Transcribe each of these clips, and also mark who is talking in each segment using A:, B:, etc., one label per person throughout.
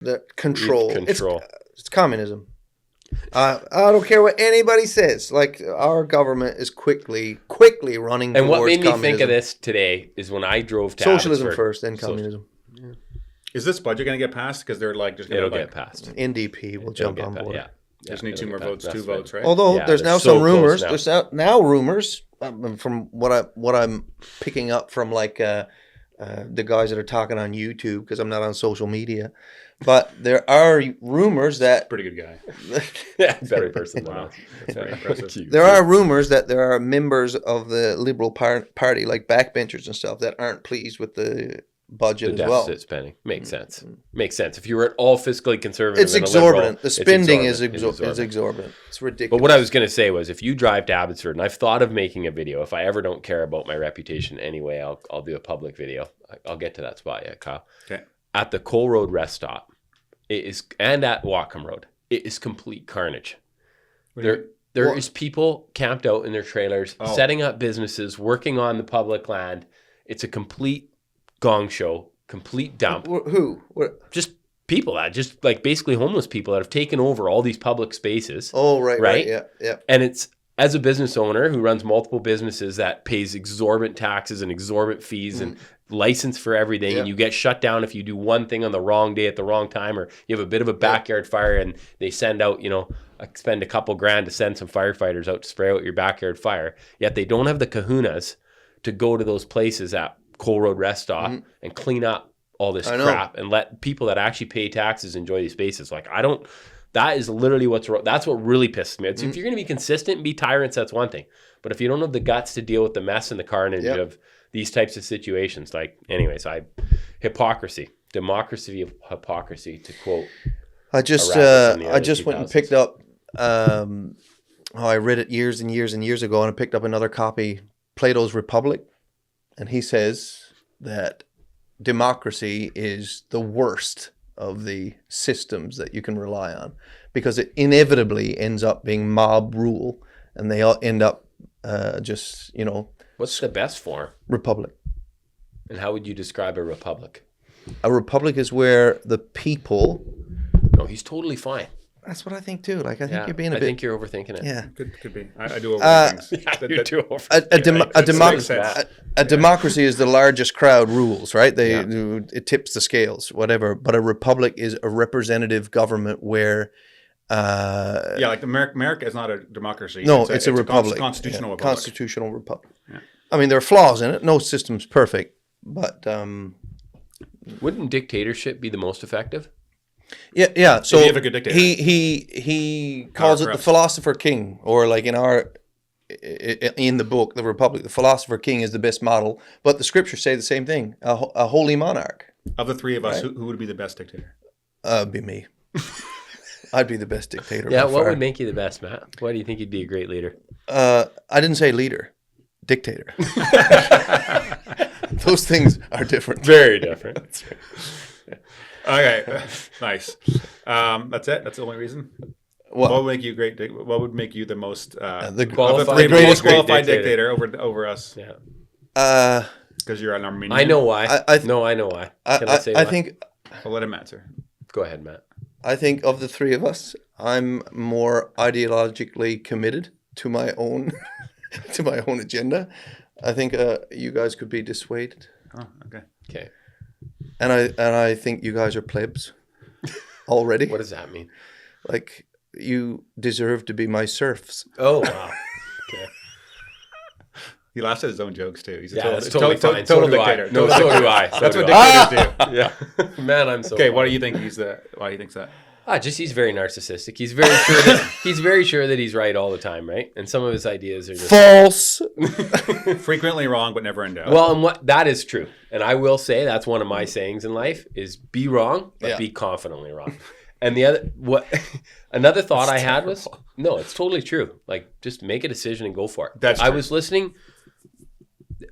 A: The control.
B: Control.
A: It's communism. I don't care what anybody says. Like, our government is quickly running
B: And
A: towards
B: what made me
A: communism.
B: think of this today is when I drove to
A: Socialism
B: Abbotsford.
A: first, then communism.
C: Is this budget going to get passed? Because they're like just going
B: It'll
C: to
B: get passed.
A: NDP will jump on board.
B: Yeah.
C: just need
B: it'll
C: 2 more
B: get
C: votes,
B: passed.
C: 2 votes, right?
A: Although
B: Yeah,
A: there's
B: they're
A: now
B: so
A: some rumors.
B: close
A: There's now rumors from what I'm picking up from like the guys that are talking on YouTube, because I'm not on social media. But there are rumors that
C: Pretty good guy.
B: Yeah, better person than
C: Wow.
B: us.
C: That's very impressive.
A: there are rumors that there are members of the Liberal Party, like backbenchers and stuff, that aren't pleased with the budget
B: The
A: as well.
B: deficit spending makes sense. Makes sense. If you were at all fiscally conservative,
A: It's
B: and a
A: exorbitant.
B: liberal,
A: The spending
B: it's
A: is exorbitant. It's ridiculous.
B: But what I was going to say was, if you drive to Abbotsford, and I've thought of making a video, if I ever don't care about my reputation anyway, I'll do a public video. I'll get to that spot yet, Kyle.
C: Okay.
B: At the Cole Road rest stop, it is, and at Whatcom Road, it is complete carnage. There is people camped out in their trailers, setting up businesses, working on the public land. It's a complete gong show, complete dump.
A: Who? What?
B: Just people that just like basically homeless people that have taken over all these public spaces.
A: Oh, right. Yeah.
B: And it's, as a business owner who runs multiple businesses that pays exorbitant taxes and exorbitant fees and license for everything, and you get shut down if you do one thing on the wrong day at the wrong time, or you have a bit of a backyard fire and they send out, spend a couple grand to send some firefighters out to spray out your backyard fire. Yet they don't have the kahunas to go to those places at Cole Road Rest Stop and clean up all this crap and let people that actually pay taxes enjoy these spaces. Like, that is literally that's what really pisses me. It's, if you're going to be consistent and be tyrants, that's one thing. But if you don't have the guts to deal with the mess and the carnage of these types of situations, hypocrisy, democracy of hypocrisy, to quote.
A: I just went and picked up. I read it years and years and years ago, and I picked up another copy, Plato's Republic, and he says that democracy is the worst of the systems that you can rely on, because it inevitably ends up being mob rule, and they all end up
B: What's the best form?
A: Republic.
B: And how would you describe a republic?
A: A republic is where the people...
B: No, he's totally fine.
A: That's what I think too. Like, I think you're being a bit...
B: I think you're overthinking it.
A: Yeah.
C: Could be. I do overthink things.
B: You do overthink
A: A democracy is the largest crowd rules, right? It tips the scales, whatever. But a republic is a representative government where...
C: like America is not a democracy.
A: No, it's a republic.
C: Constitutional republic.
A: Constitutional republic.
C: Yeah.
A: I mean, there are flaws in it. No system's perfect, but...
B: Wouldn't dictatorship be the most effective?
A: Yeah. So
C: you have a good dictator.
A: He calls it the philosopher king, or like in the book, The Republic, the philosopher king is the best model. But the scriptures say the same thing: a holy monarch.
C: Of the three of us, who would be the best dictator?
A: Be me. I'd be the best dictator.
B: Yeah. What would make you the best, Matt? Why do you think you'd be a great leader?
A: I didn't say leader, dictator. Those things are different.
B: Very different.
C: Okay, nice. That's it. That's the only reason. What would make you great? What would make you the most
B: greatest
C: qualified dictator over us?
A: Yeah.
C: Because you're an Armenian.
B: I know why. I know why. Can I say why?
A: I think.
C: I'll let him answer.
B: Go ahead, Matt.
A: I think of the three of us, I'm more ideologically committed to my own agenda. I think you guys could be dissuaded.
C: Oh, okay.
B: Okay.
A: And I think you guys are plebs already.
B: What does that mean?
A: Like, you deserve to be my serfs.
B: Oh, wow. Okay.
C: He laughs at his own jokes too. He's
B: that's totally fine.
C: Total
B: so
C: dictator.
B: No, so do I.
C: That's what dictators do.
B: Yeah. Man, I'm so
C: okay.
B: funny.
C: Why do you think why he thinks that?
B: He's very narcissistic. He's very sure that he's right all the time, right? And some of his ideas are just
A: false.
C: Frequently wrong, but never in doubt.
B: Well, and that is true. And I will say that's one of my sayings in life is be wrong, but be confidently wrong. And another thought I had was, no, it's totally true. Like, just make a decision and go for it.
C: That's true.
B: I was listening.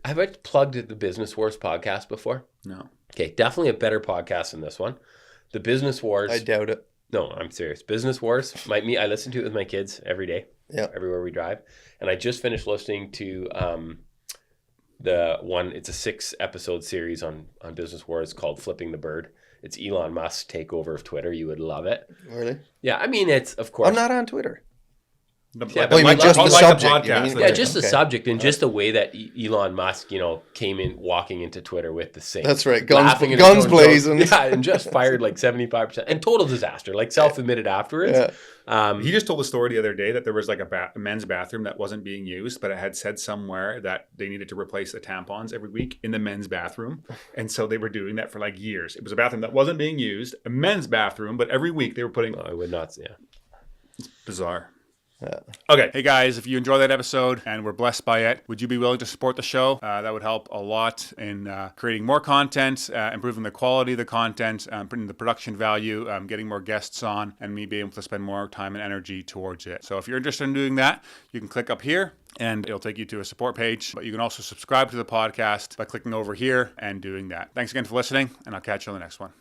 B: Have I plugged the Business Wars podcast before?
C: No.
B: Okay, definitely a better podcast than this one. The Business Wars.
A: I doubt it.
B: No, I'm serious. Business Wars. I listen to it with my kids every day.
A: Yeah.
B: Everywhere we drive. And I just finished listening to the one. It's a 6-episode series on Business Wars called Flipping the Bird. it's Elon Musk's takeover of Twitter. You would love it.
A: Really?
B: Yeah, I mean, it's, of course.
A: I'm not on Twitter.
B: Yeah,
A: you mean just the subject?
B: Yeah, just the subject, and just the way that Elon Musk, came in, walking into Twitter with the same.
A: That's right, guns blazing.
B: Yeah, and just fired like 75%, and total disaster, like self-admitted afterwards.
C: Yeah. He just told a story the other day that there was like a men's bathroom that wasn't being used, but it had said somewhere that they needed to replace the tampons every week in the men's bathroom, and so they were doing that for like years. It was a bathroom that wasn't being used, a men's bathroom, but every week they were putting.
B: I would not. Yeah,
C: it's bizarre. Yeah. Okay. Hey guys, if you enjoyed that episode and were blessed by it, would you be willing to support the show? That would help a lot in creating more content, improving the quality of the content, putting the production value, getting more guests on, and me being able to spend more time and energy towards it. So if you're interested in doing that, you can click up here and it'll take you to a support page. But you can also subscribe to the podcast by clicking over here and doing that. Thanks again for listening, and I'll catch you on the next one.